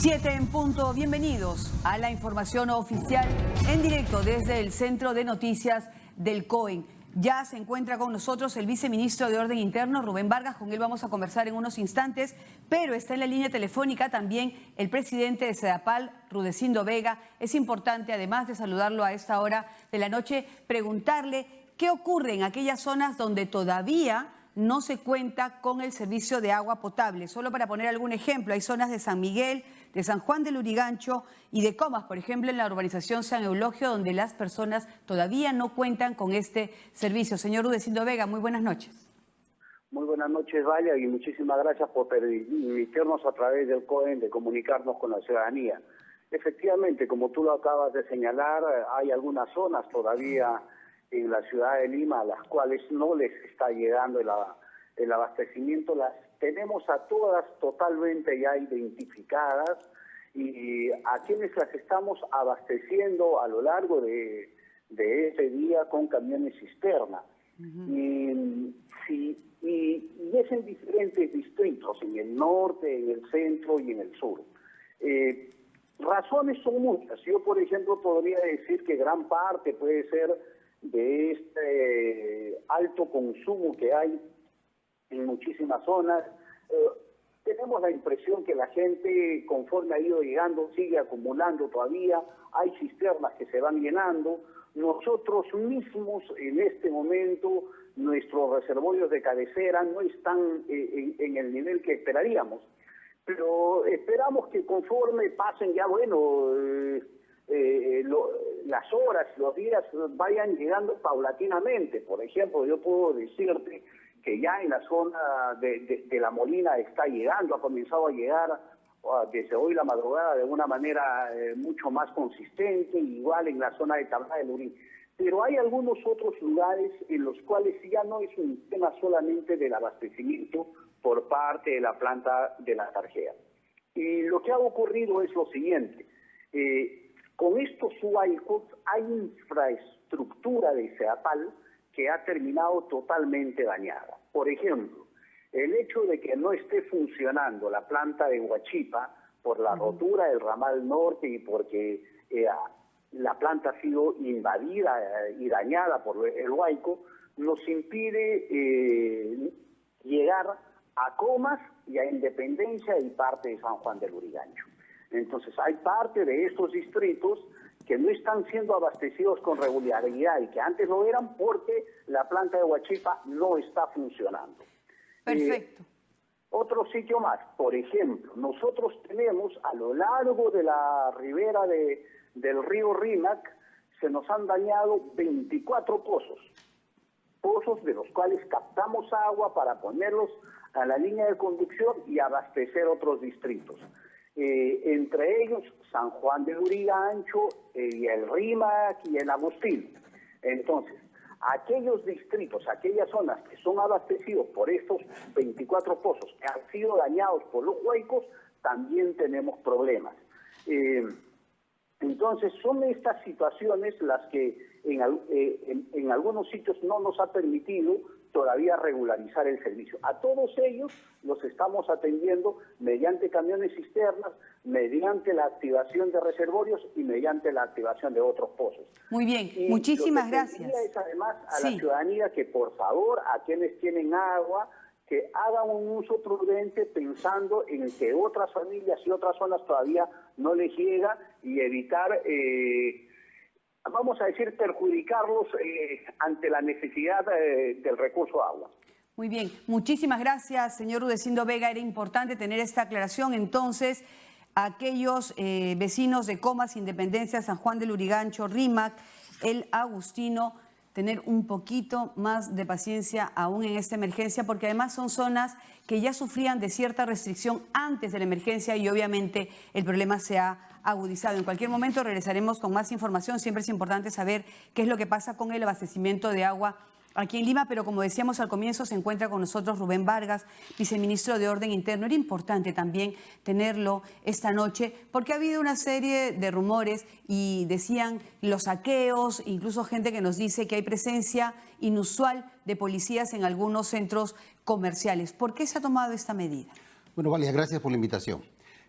7 en punto, bienvenidos a la información oficial en directo desde el Centro de Noticias del COEN. Ya se encuentra con nosotros el viceministro de Orden Interno, Rubén Vargas, con él vamos a conversar en unos instantes, pero está en la línea telefónica también el presidente de SEDAPAL, Rudecindo Vega. Es importante, además de saludarlo a esta hora de la noche, preguntarle qué ocurre en aquellas zonas donde todavía no se cuenta con el servicio de agua potable. Solo para poner algún ejemplo, hay zonas de San Miguel, de San Juan del Lurigancho y de Comas, por ejemplo, en la urbanización San Eulogio, donde las personas todavía no cuentan con este servicio. Señor Rudecindo Vega, muy buenas noches. Muy buenas noches, Vaya, y muchísimas gracias por permitirnos a través del COEN de comunicarnos con la ciudadanía. Efectivamente, como tú lo acabas de señalar, hay algunas zonas todavía en la ciudad de Lima a las cuales no les está llegando el abastecimiento. Las tenemos a todas totalmente ya identificadas y a quienes las estamos abasteciendo a lo largo de ese día con camiones cisterna. Y es en diferentes distritos, en el norte, en el centro y en el sur. Razones son muchas. Yo, por ejemplo, podría decir que gran parte puede ser de este alto consumo que hay en muchísimas zonas. Tenemos la impresión que la gente, conforme ha ido llegando, sigue acumulando todavía. Hay cisternas que se van llenando. Nosotros mismos, en este momento, nuestros reservorios de cabecera no están en el nivel que esperaríamos. Pero esperamos que conforme pasen ya, las horas, los días vayan llegando paulatinamente. Por ejemplo, yo puedo decirte que ya en la zona de La Molina está llegando, ha comenzado a llegar desde hoy la madrugada de una manera mucho más consistente, igual en la zona de Tabla del Urín. Pero hay algunos otros lugares en los cuales ya no es un tema solamente del abastecimiento por parte de la planta de la Tarjea. Y lo que ha ocurrido es lo siguiente. Con estos huaicos hay infraestructura de SEDAPAL que ha terminado totalmente dañada. Por ejemplo, el hecho de que no esté funcionando la planta de Huachipa por la rotura del ramal norte y porque la planta ha sido invadida y dañada por el huaico, nos impide llegar a Comas y a Independencia y parte de San Juan del Lurigancho. Entonces hay parte de estos distritos que no están siendo abastecidos con regularidad y que antes lo eran porque la planta de Huachipa no está funcionando. Perfecto. Otro sitio más, por ejemplo, nosotros tenemos a lo largo de la ribera del río Rímac, se nos han dañado 24 pozos de los cuales captamos agua para ponerlos a la línea de conducción y abastecer otros distritos. Entre ellos San Juan del Lurigancho, y el Rímac y el Agustín. Entonces, aquellos distritos, aquellas zonas que son abastecidos por estos 24 pozos que han sido dañados por los huaicos, también tenemos problemas. Entonces, son estas situaciones las que en algunos sitios no nos ha permitido todavía regularizar el servicio. A todos ellos los estamos atendiendo mediante camiones cisternas, mediante la activación de reservorios y mediante la activación de otros pozos. Muy bien, muchísimas gracias. Es además a la ciudadanía que por favor, a quienes tienen agua, que hagan un uso prudente pensando en que otras familias y otras zonas todavía no les llega y evitar, vamos a decir, perjudicarlos ante la necesidad del recurso agua. Muy bien, muchísimas gracias, señor Rudecindo Vega. Era importante tener esta aclaración. Entonces, aquellos vecinos de Comas, Independencia, San Juan del Lurigancho, Rímac, el Agustino, tener un poquito más de paciencia aún en esta emergencia, porque además son zonas que ya sufrían de cierta restricción antes de la emergencia y obviamente el problema se ha agudizado. En cualquier momento regresaremos con más información. Siempre es importante saber qué es lo que pasa con el abastecimiento de agua aquí en Lima, pero como decíamos al comienzo, se encuentra con nosotros Rubén Vargas, viceministro de Orden Interno. Era importante también tenerlo esta noche porque ha habido una serie de rumores y decían los saqueos, incluso gente que nos dice que hay presencia inusual de policías en algunos centros comerciales. ¿Por qué se ha tomado esta medida? Bueno, Valia, gracias por la invitación.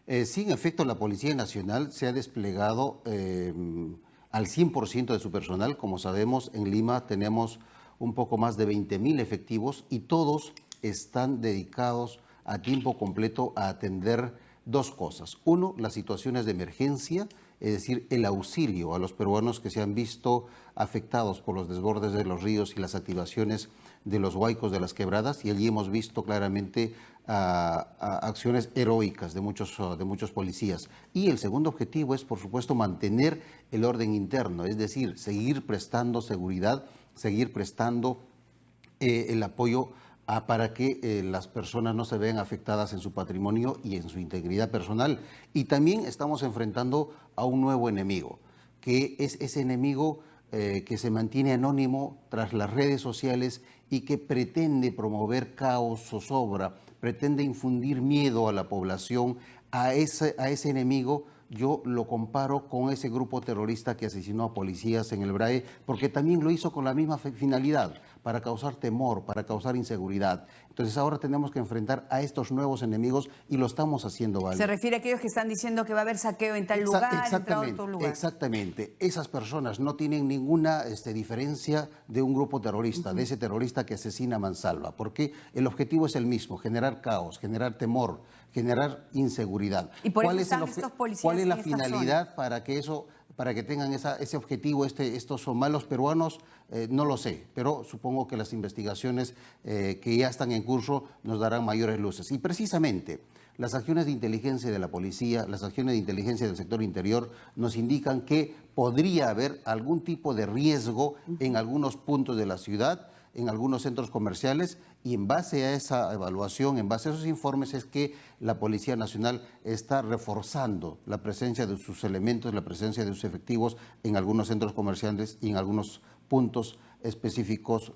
Sí, en efecto, la Policía Nacional se ha desplegado al 100% de su personal. Como sabemos, en Lima tenemos un poco más de 20.000 efectivos y todos están dedicados a tiempo completo a atender dos cosas. Uno, las situaciones de emergencia, es decir, el auxilio a los peruanos que se han visto afectados por los desbordes de los ríos y las activaciones de los huaicos de las quebradas, y allí hemos visto claramente acciones heroicas de muchos policías. Y el segundo objetivo es, por supuesto, mantener el orden interno, es decir, seguir prestando seguridad, seguir prestando el apoyo para que las personas no se vean afectadas en su patrimonio y en su integridad personal. Y también estamos enfrentando a un nuevo enemigo, que es ese enemigo que se mantiene anónimo tras las redes sociales y que pretende promover caos, zozobra, pretende infundir miedo a la población. A ese enemigo yo lo comparo con ese grupo terrorista que asesinó a policías en el BRAE, porque también lo hizo con la misma finalidad, para causar temor, para causar inseguridad. Entonces ahora tenemos que enfrentar a estos nuevos enemigos y lo estamos haciendo, ¿vale? Se refiere a aquellos que están diciendo que va a haber saqueo en tal lugar, en tal otro lugar. Exactamente. Esas personas no tienen ninguna diferencia de un grupo terrorista, de ese terrorista que asesina a mansalva, porque el objetivo es el mismo: generar caos, generar temor, generar inseguridad. Y por eso están estos policías ¿Cuál es la en esta finalidad zona? para que tengan ese objetivo estos son malos peruanos? No lo sé, pero supongo que las investigaciones que ya están en curso nos darán mayores luces. Y precisamente las acciones de inteligencia de la policía, las acciones de inteligencia del sector interior nos indican que podría haber algún tipo de riesgo en algunos puntos de la ciudad, en algunos centros comerciales, y en base a esa evaluación, en base a esos informes, es que la Policía Nacional está reforzando la presencia de sus elementos, la presencia de sus efectivos en algunos centros comerciales y en algunos puntos específicos,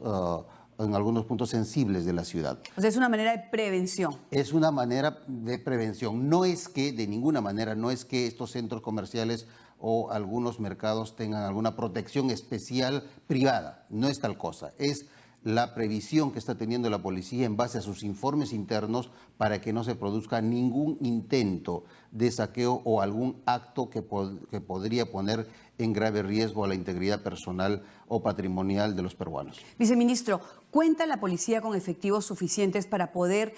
en algunos puntos sensibles de la ciudad. O sea, es una manera de prevención. Es una manera de prevención. No es que, de ninguna manera, no es que estos centros comerciales o algunos mercados tengan alguna protección especial privada. No es tal cosa. Es la previsión que está teniendo la policía en base a sus informes internos para que no se produzca ningún intento de saqueo o algún acto que podría poner en grave riesgo a la integridad personal o patrimonial de los peruanos. Viceministro, ¿cuenta la policía con efectivos suficientes para poder,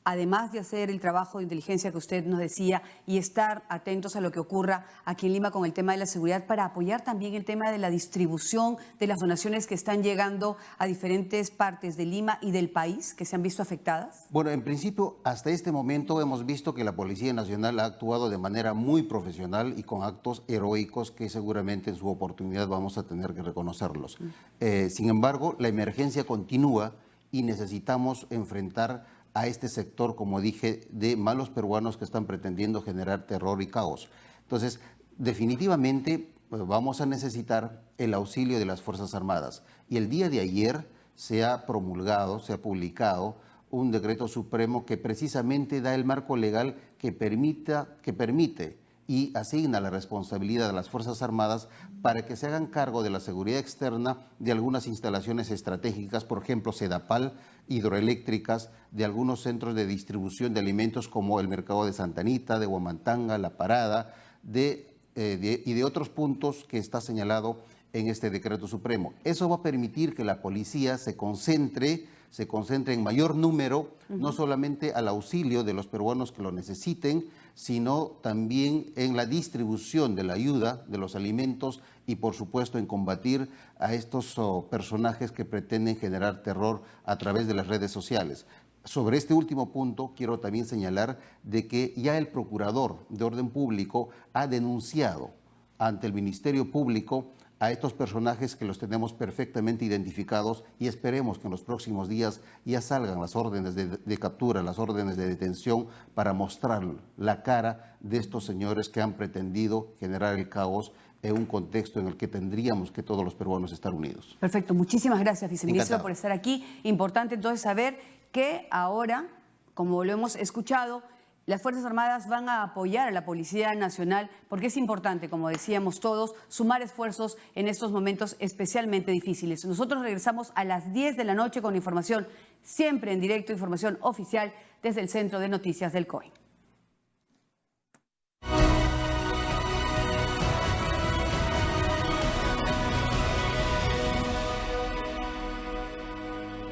además de hacer el trabajo de inteligencia que usted nos decía y estar atentos a lo que ocurra aquí en Lima con el tema de la seguridad, para apoyar también el tema de la distribución de las donaciones que están llegando a diferentes partes de Lima y del país que se han visto afectadas? Bueno, en principio, hasta este momento hemos visto que la Policía Nacional ha actuado de manera muy profesional y con actos heroicos que seguramente en su oportunidad vamos a tener que reconocerlos. Sin embargo, la emergencia continúa y necesitamos enfrentar a este sector, como dije, de malos peruanos que están pretendiendo generar terror y caos. Entonces, definitivamente vamos a necesitar el auxilio de las Fuerzas Armadas. Y el día de ayer se ha promulgado, se ha publicado un decreto supremo que precisamente da el marco legal que permite y asigna la responsabilidad a las Fuerzas Armadas para que se hagan cargo de la seguridad externa de algunas instalaciones estratégicas, por ejemplo, Sedapal, hidroeléctricas, de algunos centros de distribución de alimentos como el mercado de Santa Anita, de Huamantanga, La Parada, y de otros puntos que está señalado en este decreto supremo. Eso va a permitir que la policía se concentre en mayor número, no solamente al auxilio de los peruanos que lo necesiten, sino también en la distribución de la ayuda, de los alimentos y, por supuesto, en combatir a estos personajes que pretenden generar terror a través de las redes sociales. Sobre este último punto, quiero también señalar de que ya el Procurador de Orden Público ha denunciado ante el Ministerio Público a estos personajes que los tenemos perfectamente identificados y esperemos que en los próximos días ya salgan las órdenes de captura, las órdenes de detención para mostrar la cara de estos señores que han pretendido generar el caos en un contexto en el que tendríamos que todos los peruanos estar unidos. Perfecto, muchísimas gracias, viceministro, Encantado por estar aquí. Importante entonces saber que ahora, como lo hemos escuchado, las Fuerzas Armadas van a apoyar a la Policía Nacional porque es importante, como decíamos todos, sumar esfuerzos en estos momentos especialmente difíciles. Nosotros regresamos a las 10 de la noche con información siempre en directo, información oficial desde el Centro de Noticias del COE.